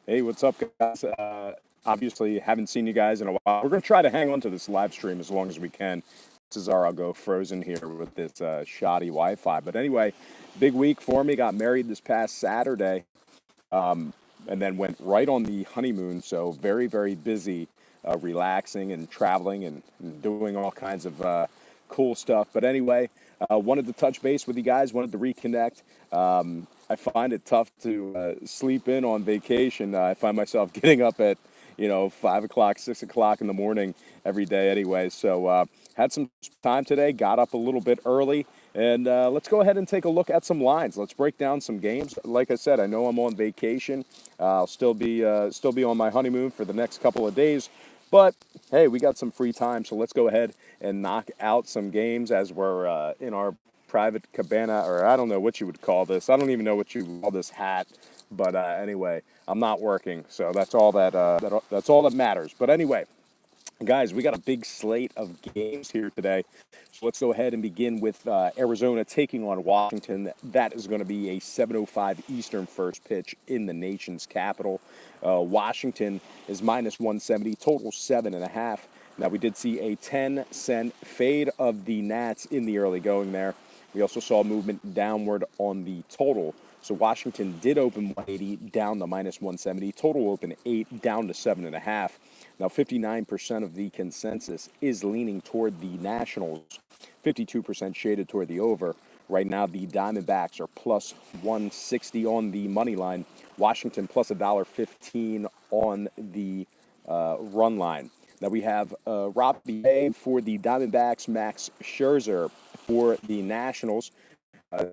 Hey, what's up, guys? Obviously, haven't seen you guys in a while. We're going to try to hang on to this live stream as long as we can. Cesar, I'll go frozen here with this shoddy Wi-Fi. But anyway, big week for me. Got married this past Saturday, and then went right on the honeymoon. So very, very busy, relaxing and traveling and doing all kinds of cool stuff. But anyway, wanted to touch base with you guys. Wanted to reconnect. I find it tough to sleep in on vacation. I find myself getting up at 5 o'clock, 6 o'clock in the morning every day. Anyway, so had some time today. Got up a little bit early. And let's go ahead and take a look at some lines. Let's break down some games. Like I said, I know I'm on vacation. I'll still be on my honeymoon for the next couple of days. But hey, we got some free time, so let's go ahead and knock out some games as we're in our private cabana, or I don't know what you would call this. I don't even know what you call this hat. But anyway, I'm not working, so that's all that matters. But anyway, guys, we got a big slate of games here today. So let's go ahead and begin with Arizona taking on Washington. That is going to be a 7:05 Eastern first pitch in the nation's capital. Washington is minus 170, total 7.5. Now, we did see a 10-cent fade of the Nats in the early going there. We also saw movement downward on the total. So Washington did open 180 down to minus 170. Total open 8 down to 7.5. Now 59% of the consensus is leaning toward the Nationals. 52% shaded toward the over. Right now the Diamondbacks are plus 160 on the money line. Washington plus $1.15 on the run line. Now we have Robbie Ray for the Diamondbacks, Max Scherzer for the Nationals.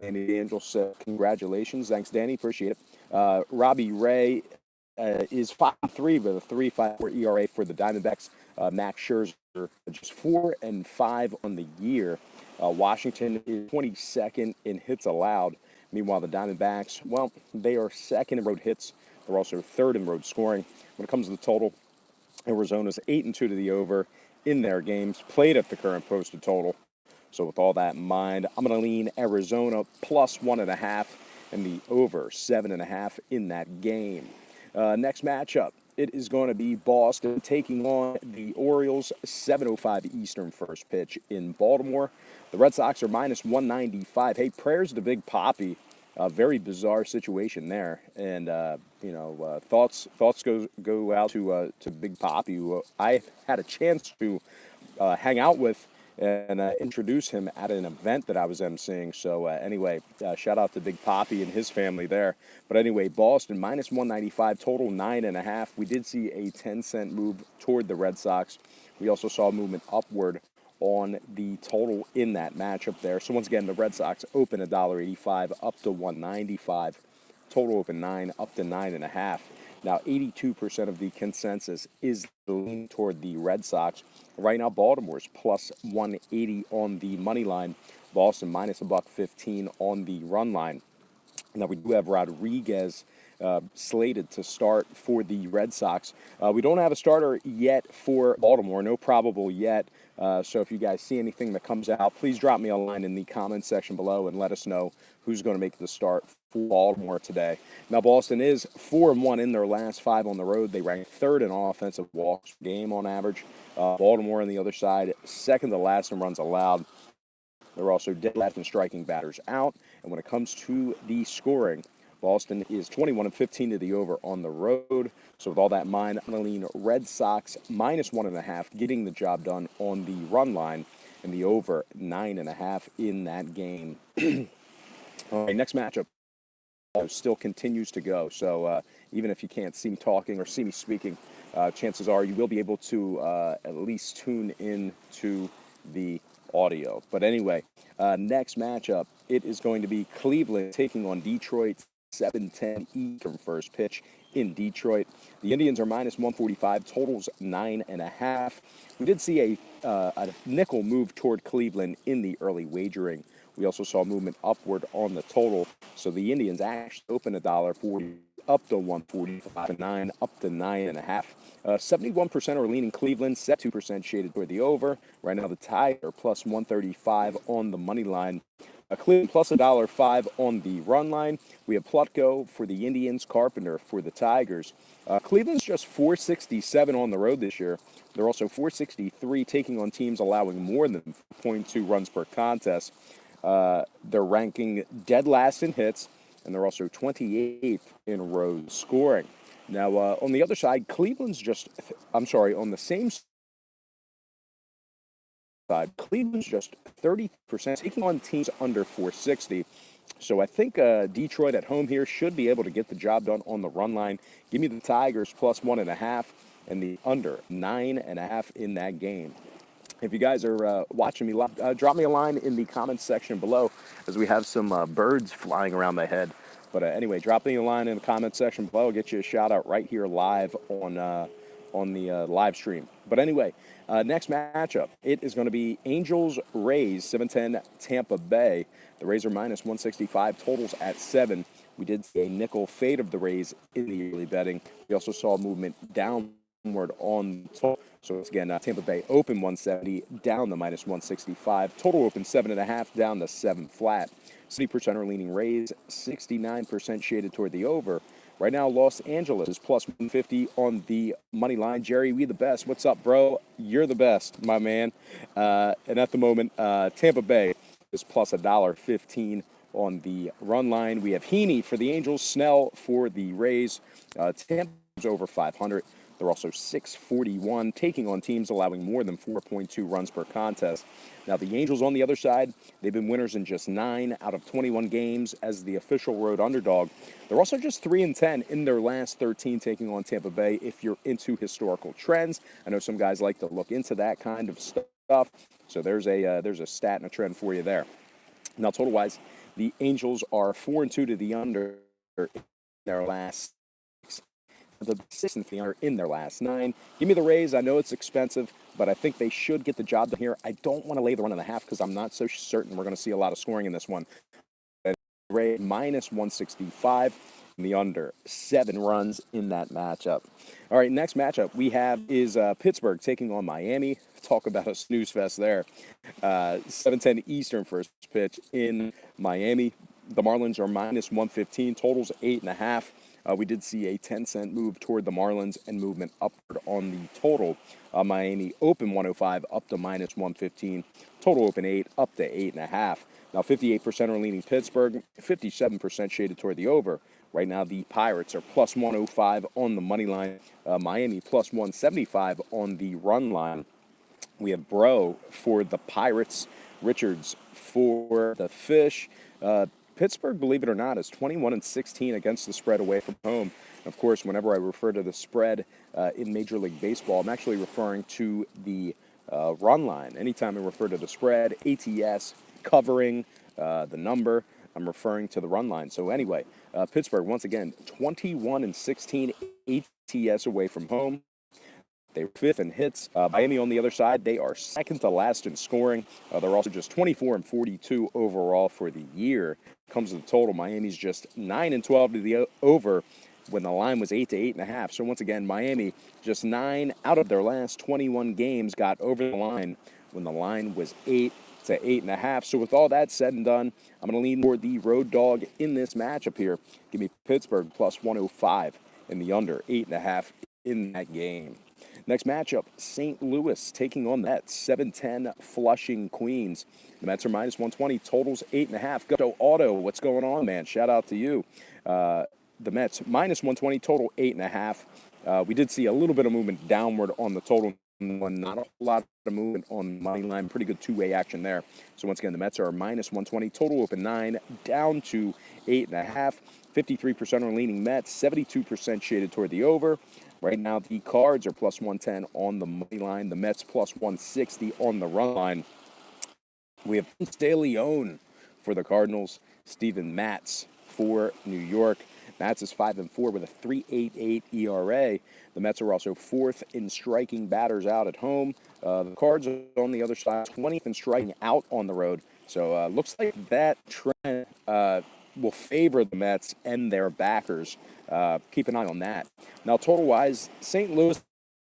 Danny D'Angelo said, congratulations. Thanks, Danny. Appreciate it. Robbie Ray is 5-3 with a 3.54 ERA for the Diamondbacks. Max Scherzer just 4-5 on the year. Washington is 22nd in hits allowed. Meanwhile, the Diamondbacks, well, they are second in road hits. They're also third in road scoring. When it comes to the total, Arizona's 8-2 to the over in their games played at the current posted total. So with all that in mind, I'm going to lean Arizona plus 1.5 and the over 7.5 in that game. Next matchup, it is going to be Boston taking on the Orioles, 7:05 Eastern first pitch in Baltimore. The Red Sox are minus 195. Hey, prayers to Big Papi. Very bizarre situation there, and thoughts go out to Big Papi, who I had a chance to hang out with and introduce him at an event that I was emceeing. So anyway, shout out to Big Papi and his family there. But anyway, Boston minus 195, total 9.5. We did see a 10-cent move toward the Red Sox. We also saw movement upward on the total in that matchup there. So once again, the Red Sox open $1.85 up to 195. Total open 9 up to 9.5. Now, 82% of the consensus is leaning toward the Red Sox. Right now, Baltimore's plus 180 on the money line. Boston minus $1.15 on the run line. Now, we do have Rodriguez slated to start for the Red Sox. We don't have a starter yet for Baltimore, no probable yet. So if you guys see anything that comes out, please drop me a line in the comments section below and let us know who's going to make the start for Baltimore today. Now, Boston is 4-1 in their last 5 on the road. They rank third in offensive walks per game on average. Baltimore on the other side, second to last in runs allowed. They're also dead last in striking batters out. And when it comes to the scoring, Boston is 21-15 to the over on the road. So with all that in mind, I'm going to lean Red Sox minus 1.5, getting the job done on the run line, and the over 9.5 in that game. All right, next matchup still continues to go. So even if you can't see me talking or see me speaking, chances are you will be able to at least tune in to the audio. But anyway, next matchup, it is going to be Cleveland taking on Detroit, 7:10 Eastern first pitch in Detroit. The Indians are minus 145, totals 9.5. We did see a nickel move toward Cleveland in the early wagering. We also saw movement upward on the total. So the Indians actually opened $1.40 up to 145.9, up to 9.5. 71% are leaning Cleveland, 2% shaded toward the over. Right now the Tigers are plus 135 on the money line. Cleveland plus $1.05 on the run line. We have Plutko for the Indians, Carpenter for the Tigers. Cleveland's just 467 on the road this year. They're also 463 taking on teams allowing more than 0.2 runs per contest. They're ranking dead last in hits, and they're also 28th in road scoring. Now, on the other side, on the same side, Cleveland's just 30% taking on teams under 460. So I think Detroit at home here should be able to get the job done on the run line. Give me the Tigers plus 1.5 and the under 9.5 in that game. If you guys are watching me live, drop me a line in the comments section below, as we have some birds flying around my head. But anyway, drop me a line in the comments section below. I'll get you a shout out right here live on the live stream. But anyway, next matchup, it is going to be Angels-Rays, 7:10 Tampa Bay. The Rays are minus 165, totals at 7. We did see a nickel fade of the Rays in the early betting. We also saw movement downward on the total. So once again, Tampa Bay open 170, down to minus 165. Total open 7.5, down to 7 flat. 70% are leaning Rays, 69% shaded toward the over. Right now, Los Angeles is plus 150 on the money line. Jerry, we the best. What's up, bro? You're the best, my man. And at the moment, Tampa Bay is plus $1.15 on the run line. We have Heaney for the Angels, Snell for the Rays. Tampa's over 500. They're also 641, taking on teams allowing more than 4.2 runs per contest. Now, the Angels on the other side, they've been winners in just 9 out of 21 games as the official road underdog. They're also just 3-10 in their last 13 taking on Tampa Bay if you're into historical trends. I know some guys like to look into that kind of stuff, so there's a stat and a trend for you there. Now, total-wise, the Angels are 4-2 to the under in their last the 6 and 3 are in their last 9. Give me the Rays. I know it's expensive, but I think they should get the job done here. I don't want to lay the 1.5 because I'm not so certain we're going to see a lot of scoring in this one. Rays minus 165 and the under 7 runs in that matchup. All right, next matchup we have is Pittsburgh taking on Miami. Talk about a snooze fest there. 7:10 Eastern first pitch in Miami. The Marlins are minus 115. Totals 8.5. We did see a 10-cent move toward the Marlins and movement upward on the total. Miami open 105 up to minus 115. Total open 8 up to 8.5. Now 58% are leaning Pittsburgh, 57% shaded toward the over. Right now the Pirates are plus 105 on the money line. Miami plus 175 on the run line. We have Bro for the Pirates, Richards for the Fish. Pittsburgh, believe it or not, is 21-16 against the spread away from home. Of course, whenever I refer to the spread in Major League Baseball, I'm actually referring to the run line. Anytime I refer to the spread, ATS, covering, the number, I'm referring to the run line. So anyway, Pittsburgh, once again, 21-16 ATS away from home. They're 5th in hits. Miami on the other side, they are 2nd to last in scoring. They're also just 24-42 overall for the year. Comes to the total, Miami's just 9-12 to the over when the line was 8 to 8.5. So once again, Miami just 9 out of their last 21 games got over the line when the line was 8 to 8.5. So with all that said and done, I'm going to lean toward the road dog in this matchup here. Give me Pittsburgh plus 105 and the under 8.5 in that game. Next matchup, St. Louis taking on the Mets, 7:10 Flushing Queens. The Mets are minus 120, totals 8.5. Go Auto, what's going on, man? Shout out to you. The Mets minus 120, total 8.5. We did see a little bit of movement downward on the total. Not a lot of movement on the money line. Pretty good two-way action there. So once again, the Mets are minus 120, total open 9, down to 8.5. 53% are leaning Mets, 72% shaded toward the over. Right now, the Cards are plus 110 on the money line. The Mets plus 160 on the run line. We have Vince De Leon for the Cardinals. Steven Matz for New York. Matz is 5-4 with a 3.88 ERA. The Mets are also 4th in striking batters out at home. The Cards are on the other side, 20th in striking out on the road. So looks like that trend will favor the Mets and their backers. Keep an eye on that. Now, total-wise, St. Louis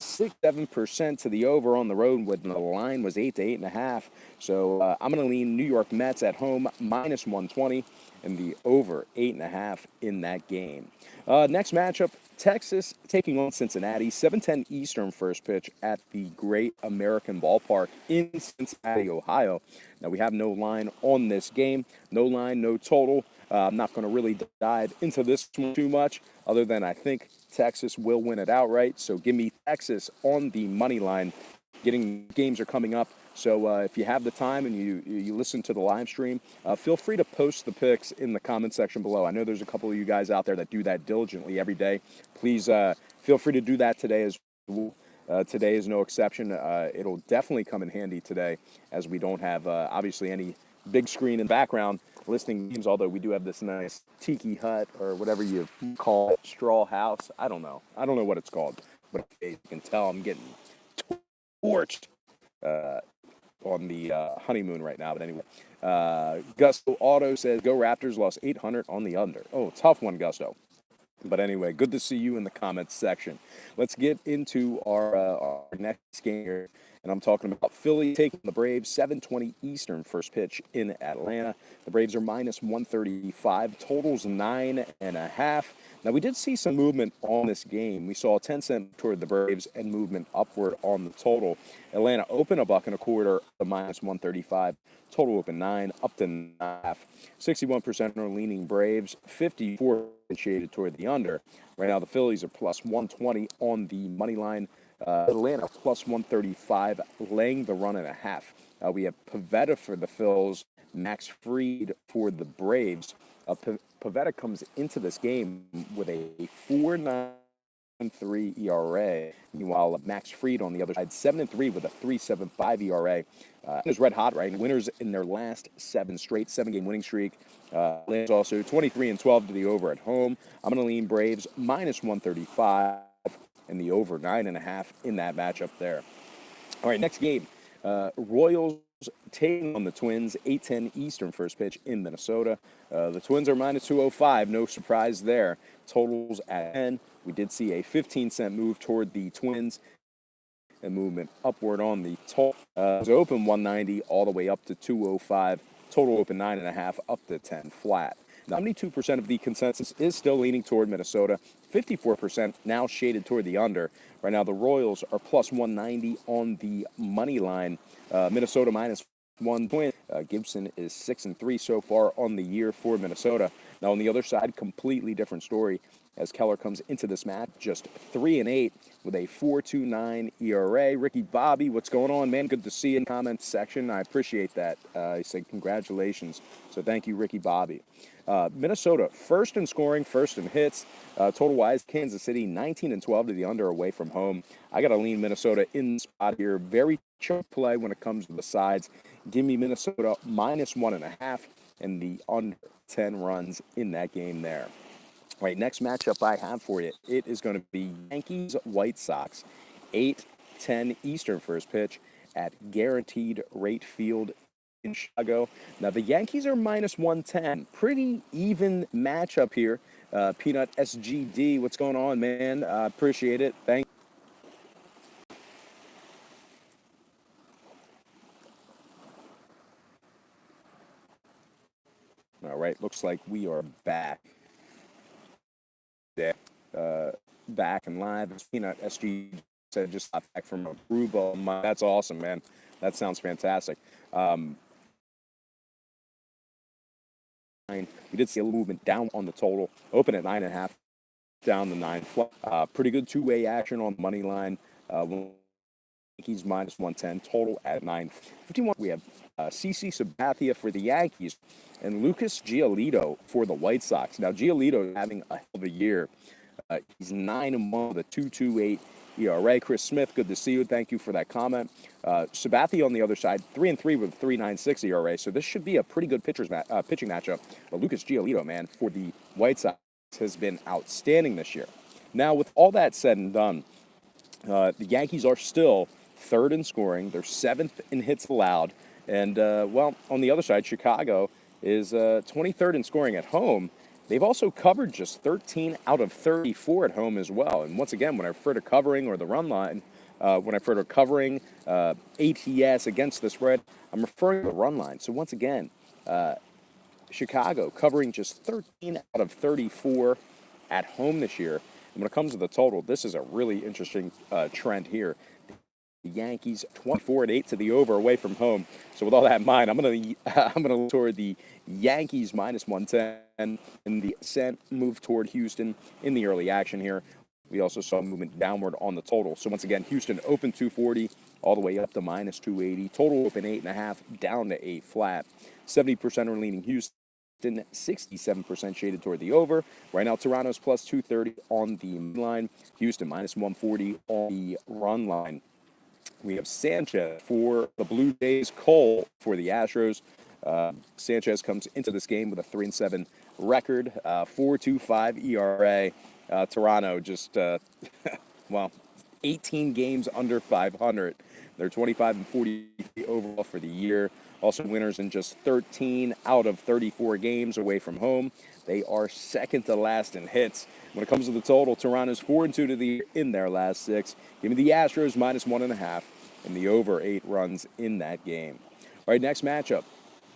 7% to the over on the road when the line was 8 to 8.5. So I'm going to lean New York Mets at home minus 120 and the over 8.5 in that game. Next matchup, Texas taking on Cincinnati, 7:10 Eastern first pitch at the Great American Ballpark in Cincinnati, Ohio. Now we have no line on this game, no line, no total. I'm not going to really dive into this one too much, other than I think Texas will win it outright. So give me Texas on the money line. Games are coming up, so if you have the time and you listen to the live stream, feel free to post the picks in the comment section below. I know there's a couple of you guys out there that do that diligently every day. Please feel free to do that today as well. Today is no exception. It'll definitely come in handy today, as we don't have obviously any big screen in the background listening games, although we do have this nice tiki hut or whatever you call it, straw house. I don't know what it's called, but you can tell I'm getting torched on the honeymoon right now. But anyway, Gusto Auto says, go Raptors, lost 800 on the under. Oh, tough one, Gusto. But anyway, good to see you in the comments section. Let's get into our next game here. And I'm talking about Philly taking the Braves, 7:20 Eastern first pitch in Atlanta. The Braves are minus 135, totals 9.5. Now, we did see some movement on this game. We saw a 10-cent toward the Braves and movement upward on the total. Atlanta opened $1.25 to minus 135. Total open 9, up to 9.5. 61% are leaning Braves, 54% shaded toward the under. Right now, the Phillies are plus 120 on the money line. Atlanta plus 135, laying the run and a half. We have Pivetta for the Phils, Max Fried for the Braves. Pivetta comes into this game with a 4.93 ERA. Meanwhile, Max Fried on the other side, 7-3 with a 3.75 ERA. Is red hot, right? Winners in their last 7 straight, 7-game winning streak. Atlanta's also 23-12 to the over at home. I'm going to lean Braves minus 135. And the over 9.5 in that matchup there. All right, next game. Royals taking on the Twins, 8:10 Eastern first pitch in Minnesota. The Twins are minus 205, no surprise there. Totals at 10. We did see a 15-cent move toward the Twins and movement upward on the total. It was open 190 all the way up to 205. Total open 9.5 up to 10 flat. 92% of the consensus is still leaning toward Minnesota. 54% now shaded toward the under. Right now, the Royals are plus 190 on the money line. Minnesota minus 1 point. Gibson is 6-3 so far on the year for Minnesota. Now, on the other side, completely different story as Keller comes into this match just 3-8 with a 4.29 ERA. Ricky Bobby, what's going on, man? Good to see you in the comments section. I appreciate that. He said congratulations. So thank you, Ricky Bobby. Minnesota, first in scoring, first in hits. Total-wise, Kansas City, 19-12 to the under away from home. I got to lean Minnesota in the spot here. Very choke play when it comes to the sides. Give me Minnesota minus 1.5 and the under 10 runs in that game there. All right, next matchup I have for you, it is going to be Yankees-White Sox, 8:10 Eastern first pitch at Guaranteed Rate Field in Chicago. Now, the Yankees are minus 110. Pretty even matchup here. Peanut SGD, what's going on, man? Appreciate it. Thank you. All right, looks like we are back. Back and live. As Peanut SGD said, just got back from a Aruba. That's awesome, man. That sounds fantastic. We did see a little movement down on the total. Open at 9.5, down to 9. Pretty good two-way action on the money line. Yankees minus 110, total at 9.51. We have CC Sabathia for the Yankees and Lucas Giolito for the White Sox. Now, Giolito is having a hell of a year. He's 9-1 with a 2.28 ERA. Chris Smith, good to see you. Thank you for that comment. Sabathia on the other side, 3-3 with a 3.96 ERA. So this should be a pretty good pitching matchup. But Lucas Giolito, man, for the White Sox has been outstanding this year. Now, with all that said and done, the Yankees are still third in scoring. They're 7th in hits allowed. And, well, on the other side, Chicago is 23rd in scoring at home. They've also covered just 13 out of 34 at home as well. And once again, when I refer to covering or the run line, when I refer to covering ATS against the spread, I'm referring to the run line. So once again, Chicago covering just 13 out of 34 at home this year. And when it comes to the total, this is a really interesting trend here. The Yankees 24-8 to the over away from home. So with all that in mind, I'm gonna look toward the Yankees minus 110 and the Ascent move toward Houston in the early action here. We also saw movement downward on the total. So once again, Houston open 240 all the way up to minus 280. Total open 8.5 down to 8 flat. 70% are leaning Houston. 67% shaded toward the over. Right now, Toronto's plus 230 on the line. Houston minus 140 on the run line. We have Sanchez for the Blue Jays, Cole for the Astros. Sanchez comes into this game with a 3-7 record, 4.25 ERA. Toronto just, 18 games under 500. They're 25-40 overall for the year. Also winners in just 13 out of 34 games away from home. They are second to last in hits. When it comes to the total, Toronto's 4-2 to the year in their last 6. Give me the Astros minus 1.5 and the over 8 runs in that game. All right, next matchup.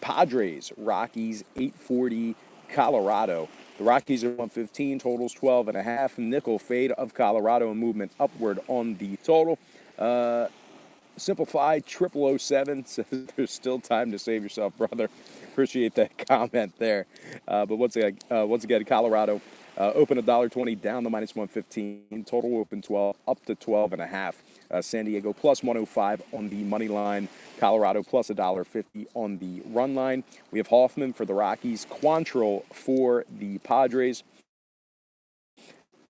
Padres, Rockies, 840, Colorado. The Rockies are 115, totals 12.5. Nickel fade of Colorado, a movement upward on the total. Simplify 0007 says there's still time to save yourself, brother. Appreciate that comment there. But once again, Colorado open $1.20 down to minus 115. Total open 12 up to 12.5. San Diego plus 105 on the money line. Colorado plus $1.50 on the run line. We have Hoffman for the Rockies. Quantrill for the Padres.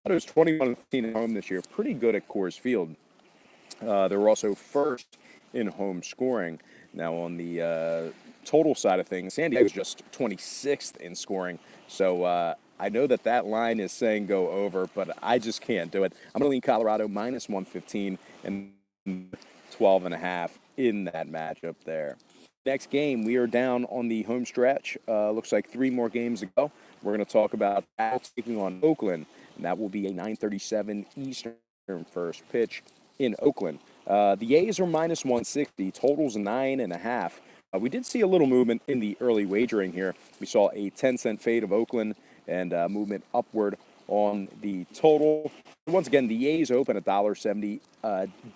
It was 21-15 at home this year. Pretty good at Coors Field. They were also first in home scoring. Now, on the total side of things, San Diego was just 26th in scoring. So I know that line is saying go over, but I just can't do it. I'm going to lean Colorado minus 115 and 12.5 in that matchup there. Next game, we are down on the home stretch. Looks like 3 more games to go. We're going to talk about taking on Oakland, and that will be a 9:37 Eastern first pitch in Oakland. The A's are minus 160, totals 9.5. We did see a little movement in the early wagering here. We saw a 10-cent fade of Oakland and movement upward on the total. Once again, the A's open $1.70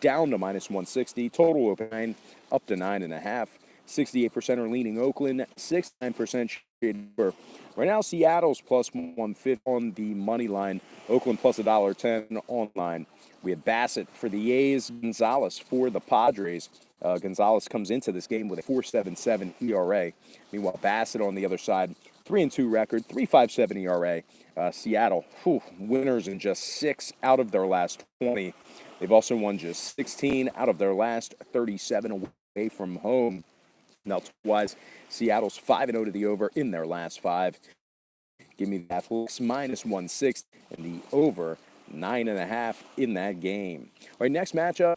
down to minus 160. Total open 9 up to 9.5. 68% are leaning Oakland, 69% shaded over. Right now, Seattle's plus 150 on the money line. Oakland plus $1.10 online. We have Bassett for the A's, Gonzalez for the Padres. Gonzalez comes into this game with a 4.77 ERA. Meanwhile, Bassett on the other side, 3-2 record, 3.57 ERA. Seattle, winners in just 6 out of their last 20. They've also won just 16 out of their last 37 away from home. Now, wise, Seattle's 5-0 to the over in their last 5. Give me the Athletics minus 160 and the over 9.5 in that game. All right, next matchup.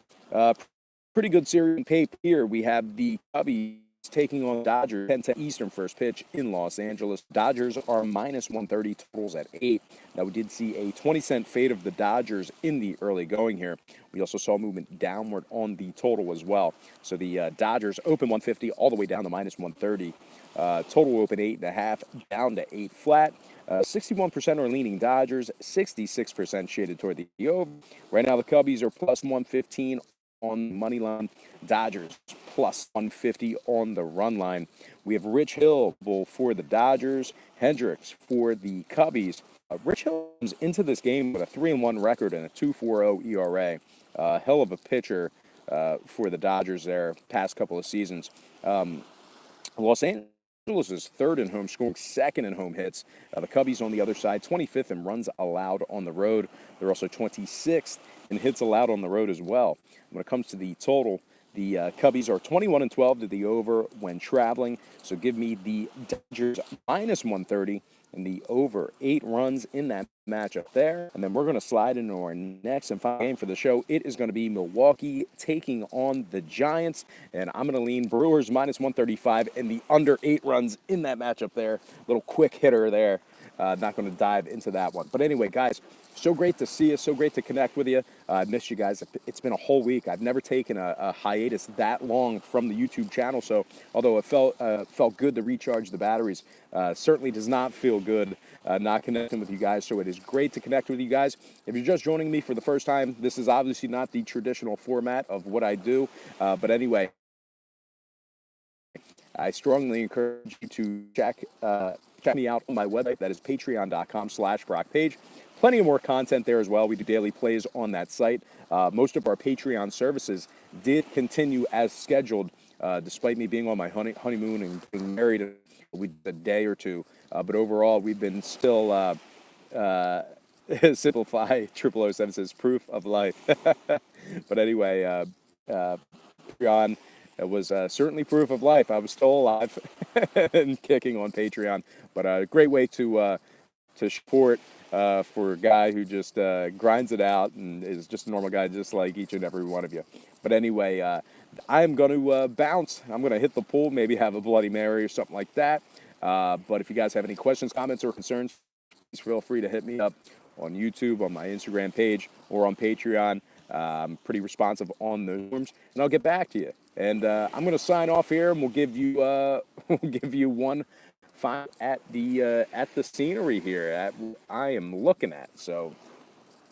Pretty good series in paper here. We have the Cubbies taking on the Dodgers, 10-10 Eastern first pitch in Los Angeles. Dodgers are minus 130, totals at 8. Now, we did see a 20-cent fade of the Dodgers in the early going here. We also saw movement downward on the total as well. So the Dodgers open 150 all the way down to minus 130. Total open 8.5 down to 8 flat. 61% are leaning Dodgers, 66% shaded toward the over. Right now, the Cubbies are plus 115 on the money line. Dodgers plus 150 on the run line. We have Rich Hill for the Dodgers, Hendricks for the Cubbies. Rich Hill comes into this game with a 3-1 record and a 2.40 ERA. Hell of a pitcher for the Dodgers there past couple of seasons. Los Angeles is third in home scoring, second in home hits. The Cubbies on the other side, 25th in runs allowed on the road. They're also 26th in hits allowed on the road as well. When it comes to the total, the Cubbies are 21-12 to the over when traveling. So give me the Dodgers minus 130 and the over 8 runs in that matchup there. And then we're going to slide into our next and final game for the show. It is going to be Milwaukee taking on the Giants. And I'm going to lean Brewers minus 135 and the under 8 runs in that matchup there. Little quick hitter there. not going to dive into that one. But anyway, guys, so great to see you. So great to connect with you. I missed you guys. It's been a whole week. I've never taken a hiatus that long from the YouTube channel. So although it felt good to recharge the batteries, certainly does not feel good not connecting with you guys. So it is great to connect with you guys. If you're just joining me for the first time, this is obviously not the traditional format of what I do. But anyway, I strongly encourage you to check me out on my website. That is patreon.com/BrockPage. Plenty of more content there as well. We do daily plays on that site. Most of our Patreon services did continue as scheduled, despite me being on my honeymoon and getting married a day or two. But overall, we've been still simplify 0007 says proof of life. But anyway, Patreon. It was certainly proof of life. I was still alive and kicking on Patreon, but a great way to support for a guy who just grinds it out and is just a normal guy, just like each and every one of you. But anyway, I'm going to bounce. I'm going to hit the pool, maybe have a Bloody Mary or something like that. But if you guys have any questions, comments, or concerns, please feel free to hit me up on YouTube, on my Instagram page, or on Patreon. I'm pretty responsive on those forms, and I'll get back to you. And I'm going to sign off here, and we'll give you one final at the scenery here at what I am looking at. So